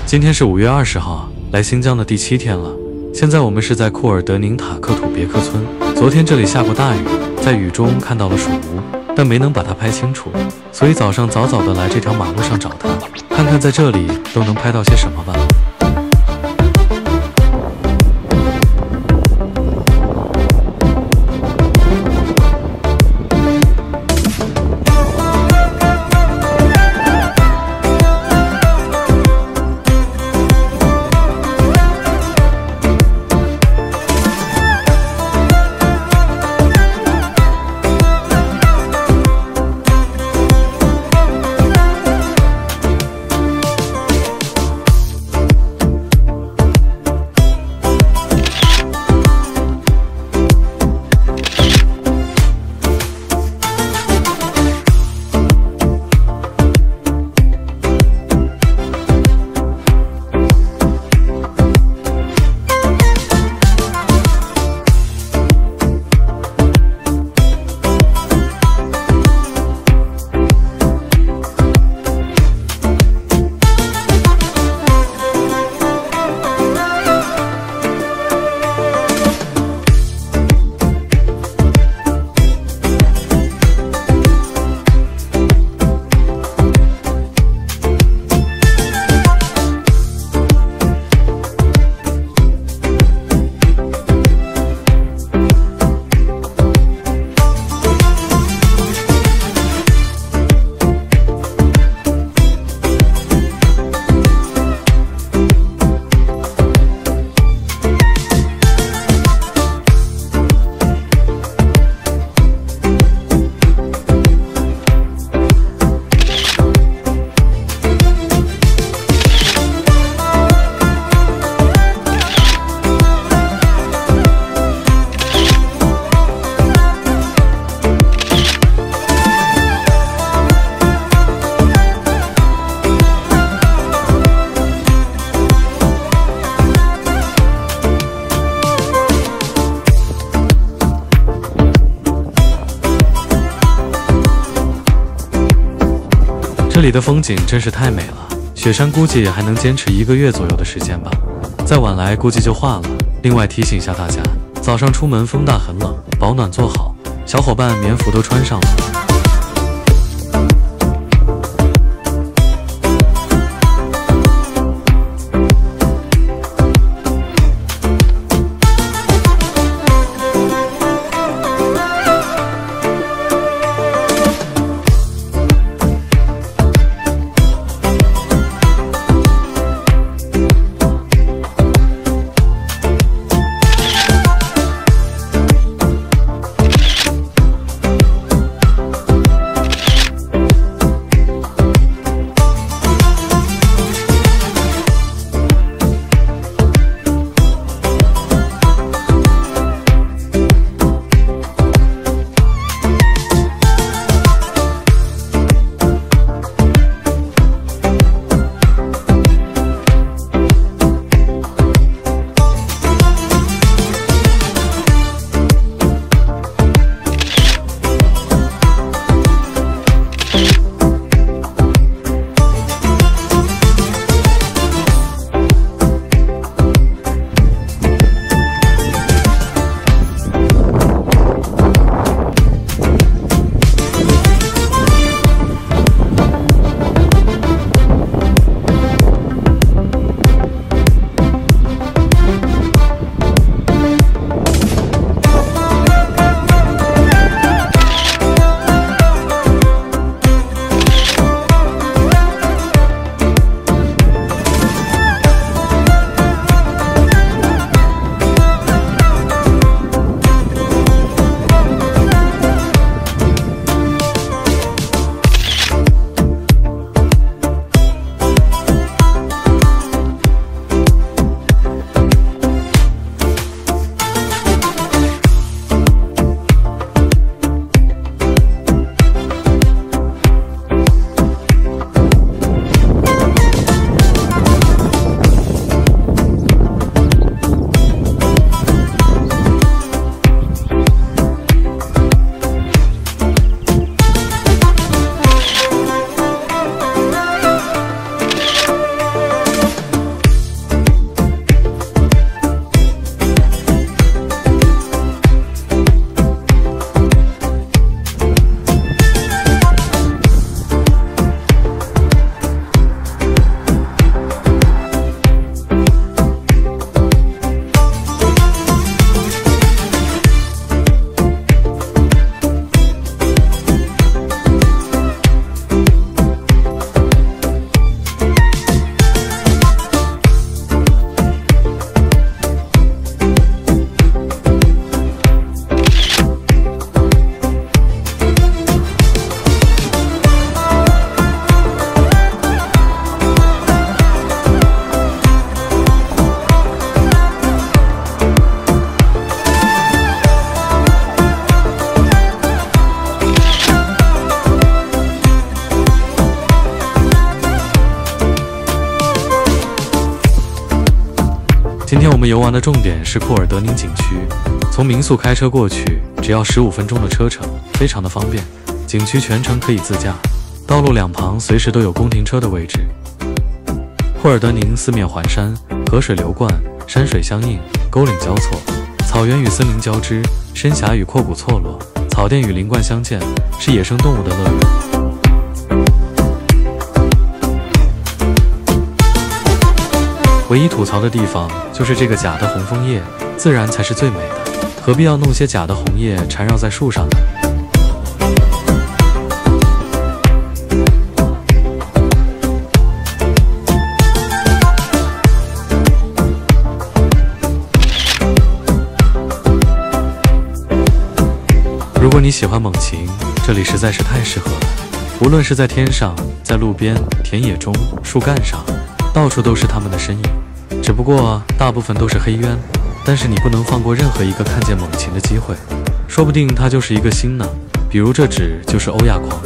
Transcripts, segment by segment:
今天是5月20号，来新疆的第7天了。现在我们是在库尔德宁塔克土别克村。昨天这里下过大雨，在雨中看到了鼠屋，但没能把它拍清楚，所以早上早早的来这条马路上找它，看看在这里都能拍到些什么吧。这里的风景真是太美了，雪山估计还能坚持1个月左右的时间吧，再晚来估计就化了。另外提醒一下大家，早上出门风大很冷，保暖做好，小伙伴棉服都穿上了。今天我们游玩的重点是库尔德宁景区，从民宿开车过去只要15分钟的车程，非常的方便。景区全程可以自驾，道路两旁随时都有公停车的位置。库尔德宁四面环山，河水流贯，山水相映，沟岭交错，草原与森林交织，深峡与阔谷错落，草甸与林冠相间，是野生动物的乐园。唯一吐槽的地方就是这个假的红枫叶，自然才是最美的，何必要弄些假的红叶缠绕在树上呢？如果你喜欢猛禽，这里实在是太适合了。无论是在天上，在路边、田野中、树干上，到处都是它们的身影。只不过大部分都是黑鸢，但是你不能放过任何一个看见猛禽的机会，说不定它就是一个星呢。比如这只就是欧亚狂。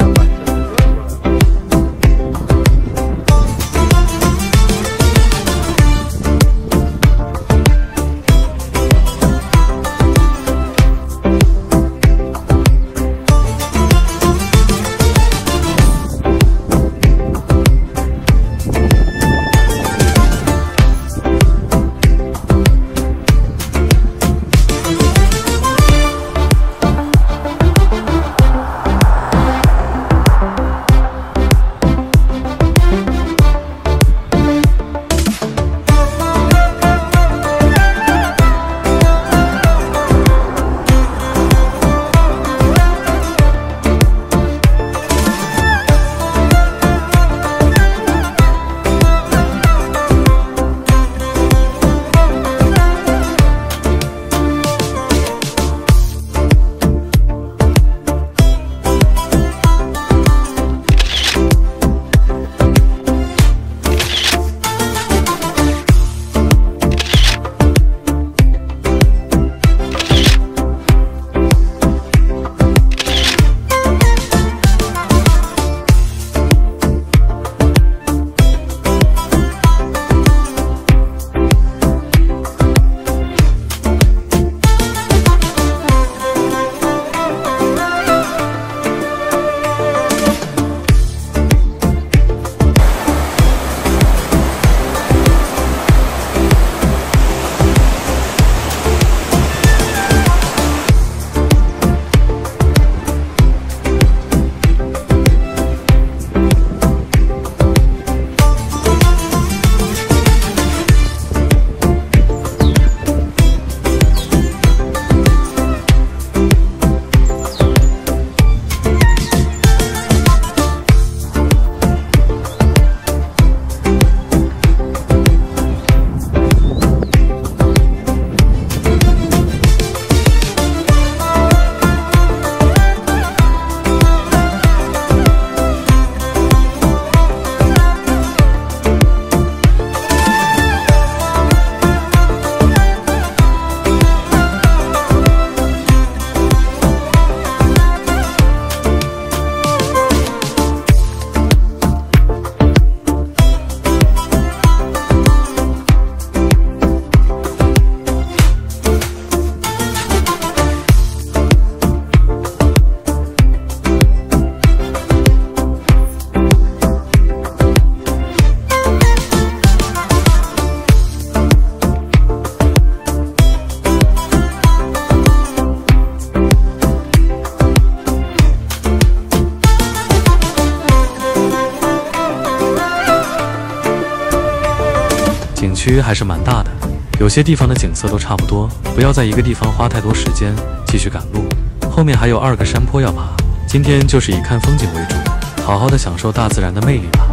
景区还是蛮大的，有些地方的景色都差不多，不要在一个地方花太多时间，继续赶路。后面还有2个山坡要爬，今天就是以看风景为主，好好的享受大自然的魅力吧。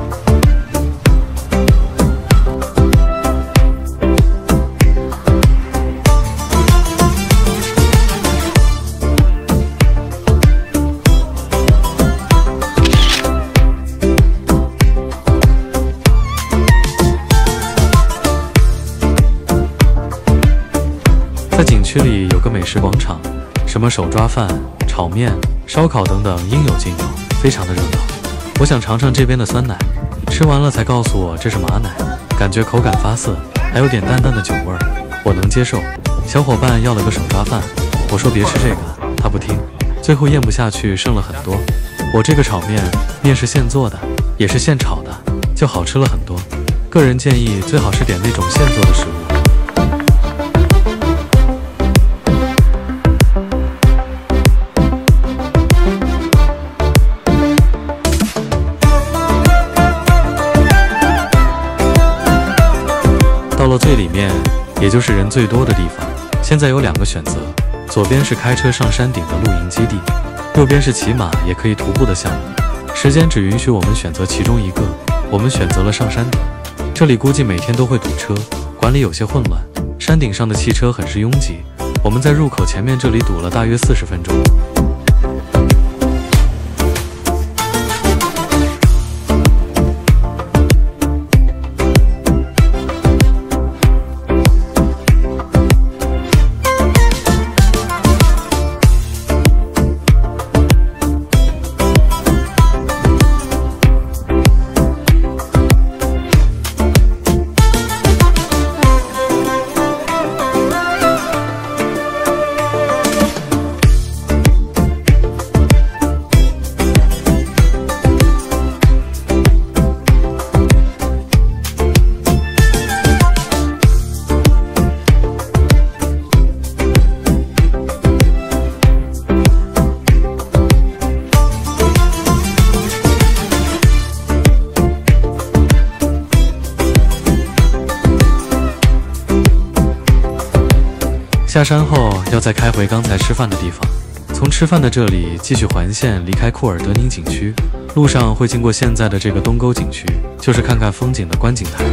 在景区里有个美食广场，什么手抓饭、炒面、烧烤等等应有尽有，非常的热闹。我想尝尝这边的酸奶，吃完了才告诉我这是马奶，感觉口感发涩，还有点淡淡的酒味儿。我能接受。小伙伴要了个手抓饭，我说别吃这个，他不听，最后咽不下去，剩了很多。我这个炒面是现做的，也是现炒的，就好吃了很多。个人建议最好是点那种现做的食物。到了最里面，也就是人最多的地方，现在有2个选择，左边是开车上山顶的露营基地，右边是骑马也可以徒步的项目。时间只允许我们选择其中一个，我们选择了上山顶。这里估计每天都会堵车，管理有些混乱，山顶上的汽车很是拥挤，我们在入口前面这里堵了大约40分钟。下山后要再开回刚才吃饭的地方，从吃饭的这里继续环线离开库尔德宁景区，路上会经过现在的这个东沟景区，就是看看风景的观景台。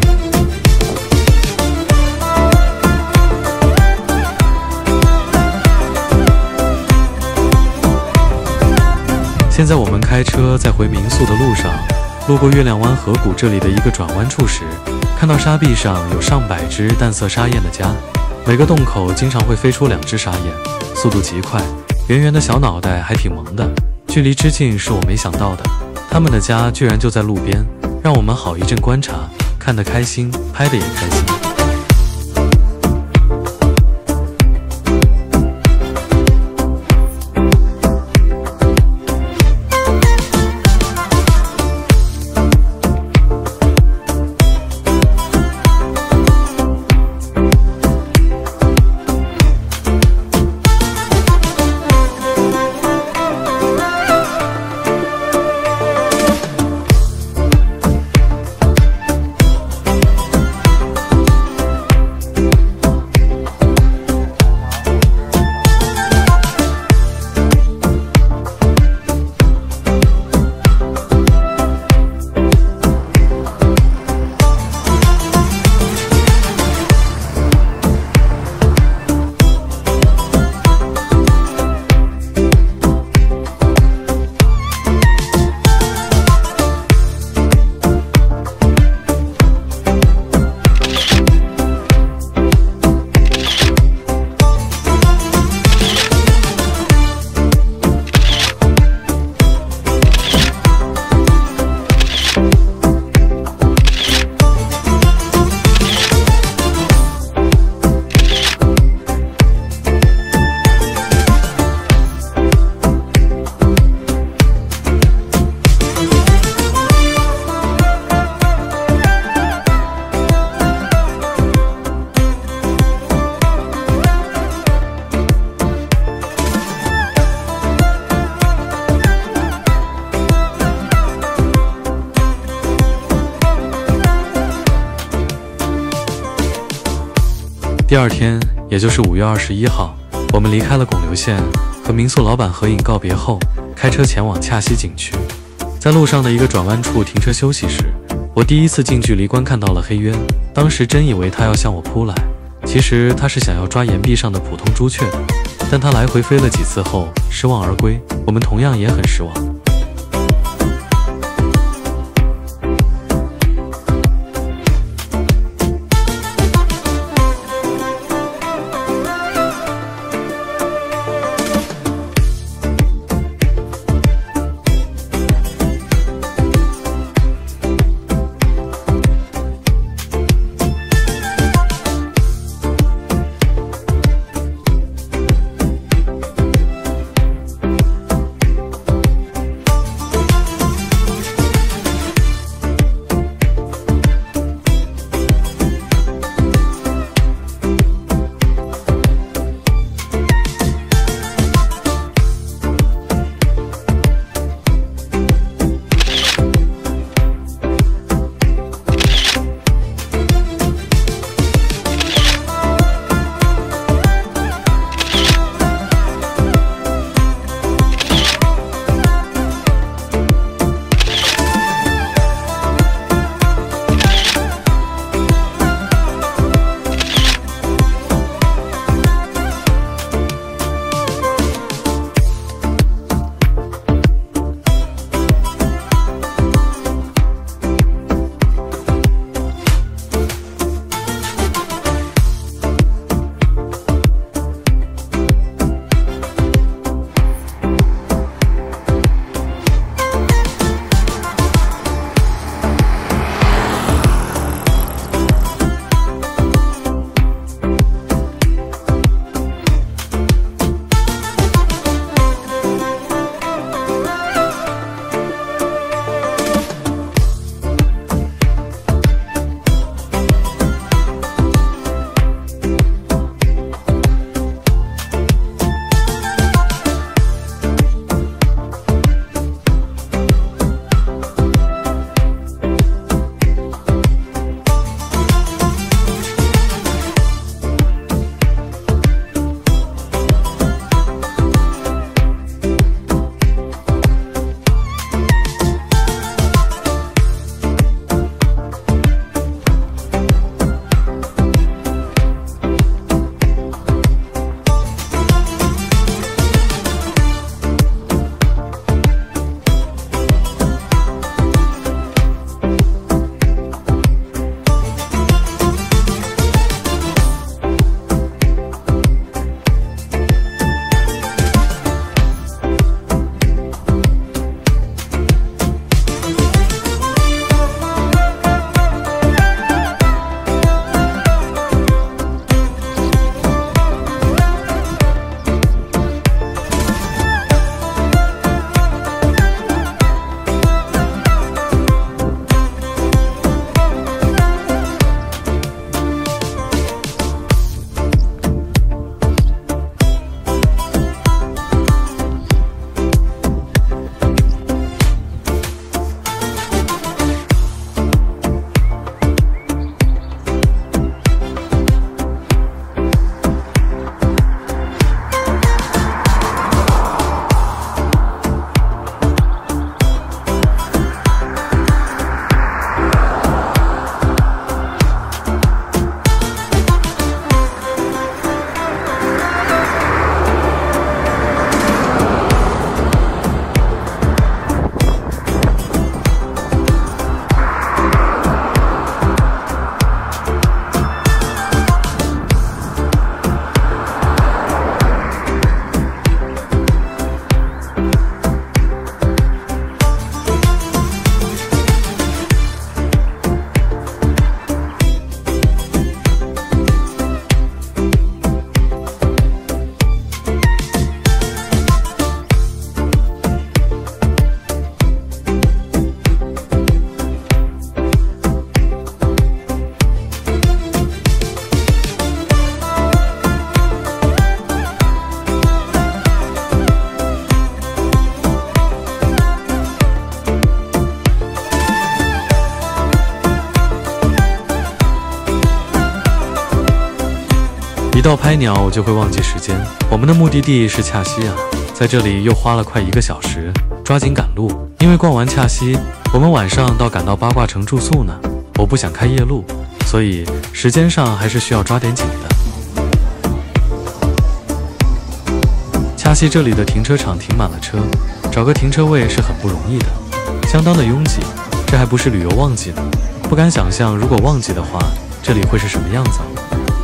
现在我们开车在回民宿的路上，路过月亮湾河谷这里的一个转弯处时，看到沙壁上有上百只淡色沙燕的家。每个洞口经常会飞出2只沙燕，速度极快，圆圆的小脑袋还挺萌的，距离之近是我没想到的。它们的家居然就在路边，让我们好一阵观察，看得开心，拍得也开心。第2天，也就是5月21号，我们离开了拱流县，和民宿老板合影告别后，开车前往恰溪景区。在路上的一个转弯处停车休息时，我第一次近距离观看到了黑鸢。当时真以为它要向我扑来，其实它是想要抓岩壁上的普通朱雀的。但它来回飞了几次后失望而归，我们同样也很失望。到拍鸟，我就会忘记时间。我们的目的地是恰西啊，在这里又花了快1个小时，抓紧赶路。因为逛完恰西，我们晚上赶到八卦城住宿呢。我不想开夜路，所以时间上还是需要抓点紧的。恰西这里的停车场停满了车，找个停车位是很不容易的，相当的拥挤。这还不是旅游旺季呢，不敢想象如果旺季的话，这里会是什么样子。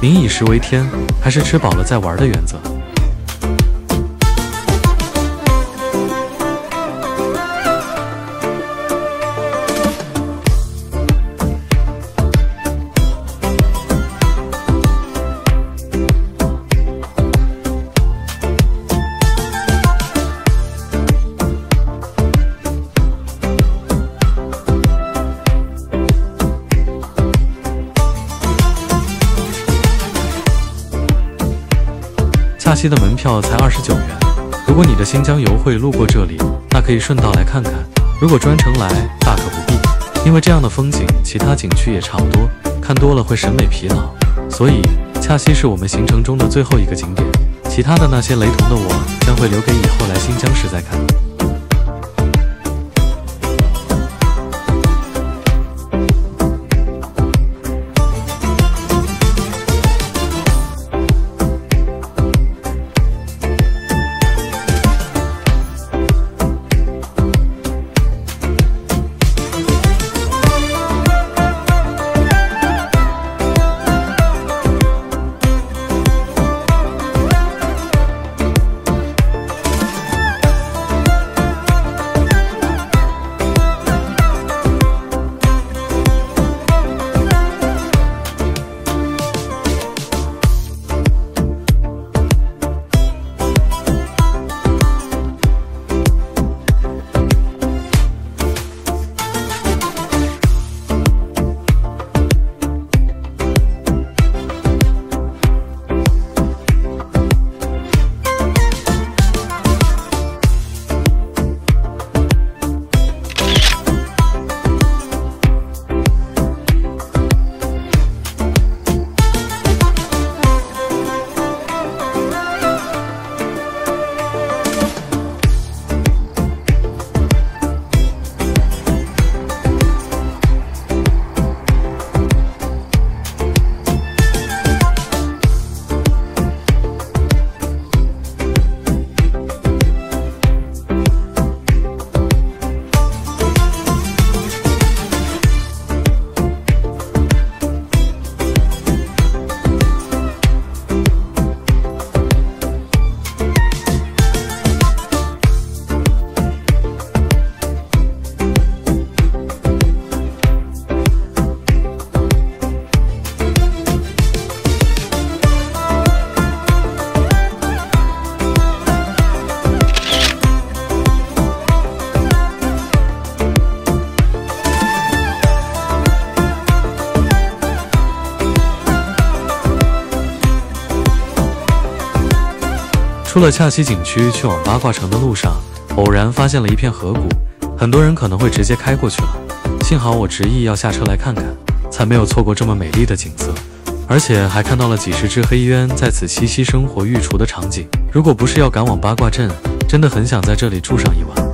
民以食为天，还是吃饱了再玩的原则。恰西的门票才29元，如果你的新疆游会路过这里，那可以顺道来看看；如果专程来，大可不必，因为这样的风景，其他景区也差不多，看多了会审美疲劳。所以，恰西是我们行程中的最后一个景点，其他的那些雷同的我，将会留给以后来新疆时再看。出了恰西景区，去往八卦城的路上，偶然发现了一片河谷，很多人可能会直接开过去了。幸好我执意要下车来看看，才没有错过这么美丽的景色，而且还看到了几十只黑鸢在此栖息生活、育雏的场景。如果不是要赶往八卦镇，真的很想在这里住上一晚。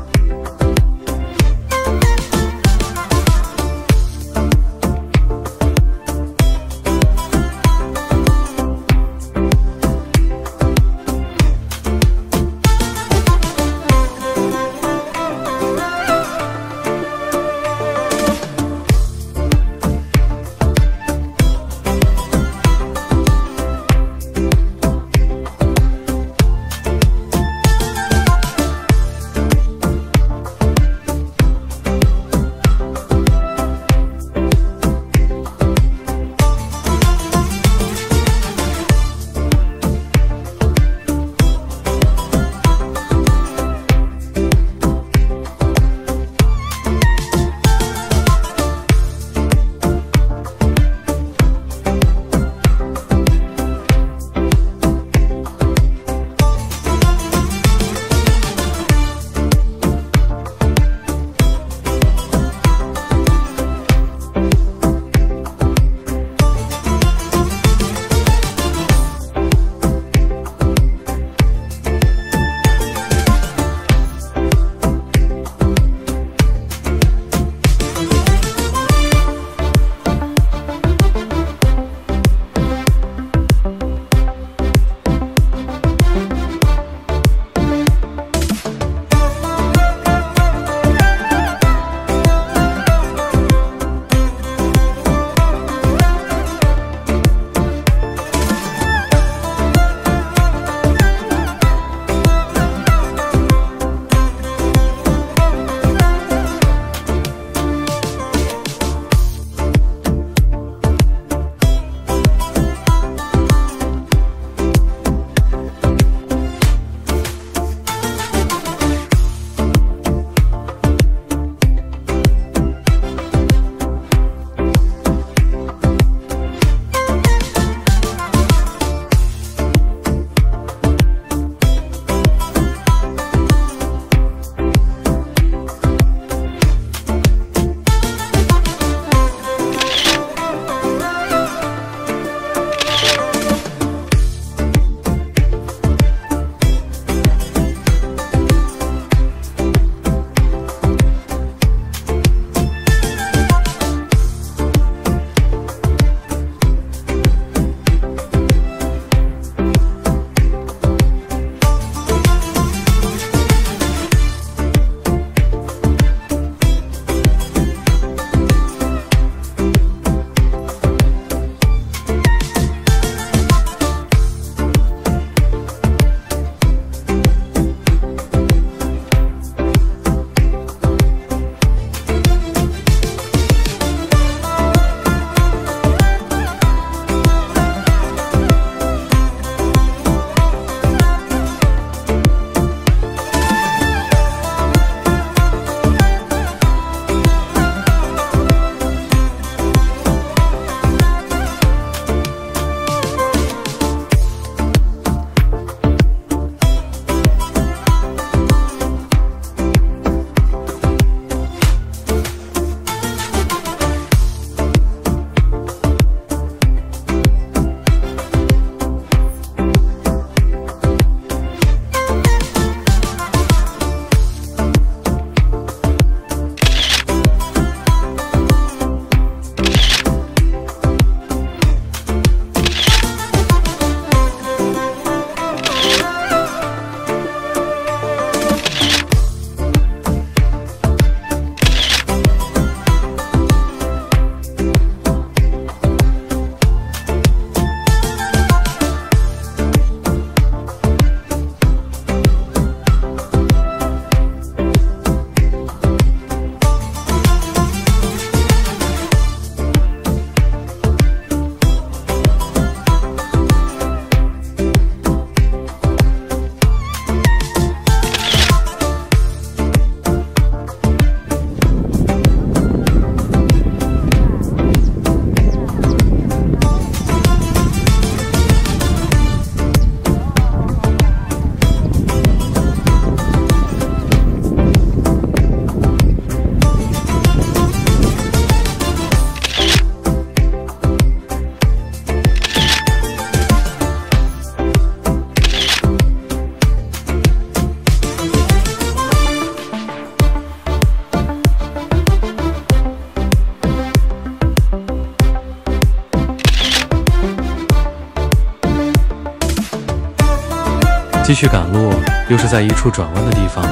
继续赶路，又是在一处转弯的地方，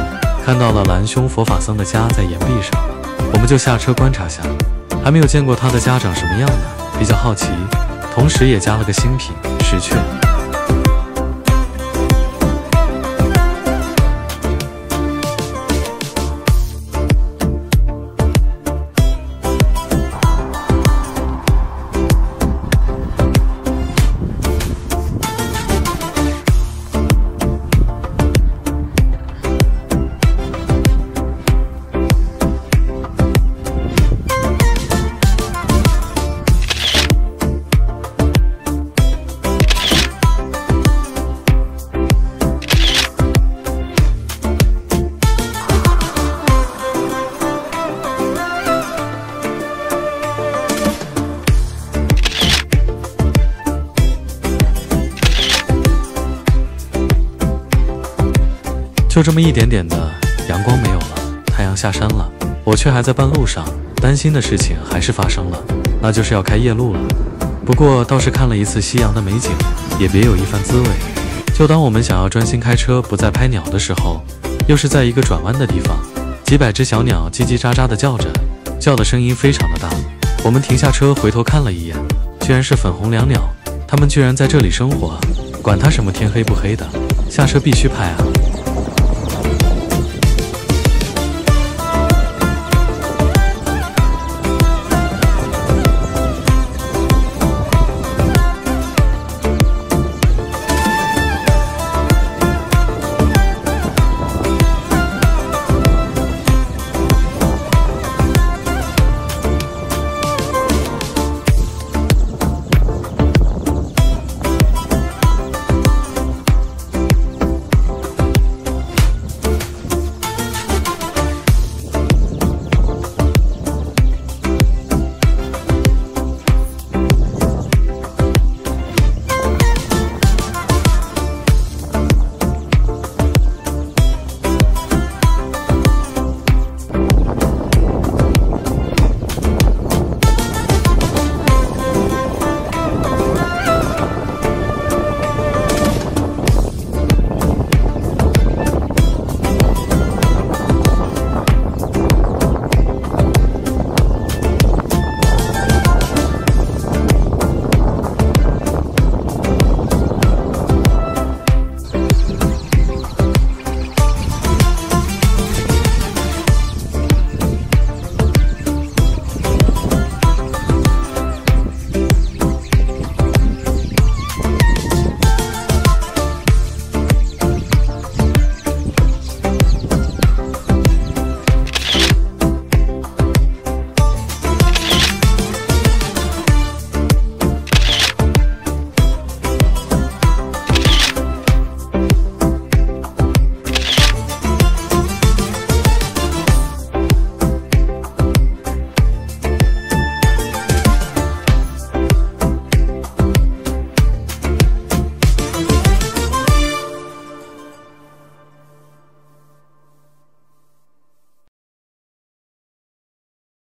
看到了蓝胸佛法僧的家在岩壁上，我们就下车观察下。还没有见过他的家长什么样呢，比较好奇，同时也加了个新品石雀。就这么一点点的阳光没有了，太阳下山了，我却还在半路上，担心的事情还是发生了，那就是要开夜路了。不过倒是看了一次夕阳的美景，也别有一番滋味。就当我们想要专心开车不再拍鸟的时候，又是在一个转弯的地方，几百只小鸟叽叽喳喳地叫着，叫的声音非常的大。我们停下车回头看了一眼，居然是粉红椋鸟，它们居然在这里生活，管它什么天黑不黑的，下车必须拍啊。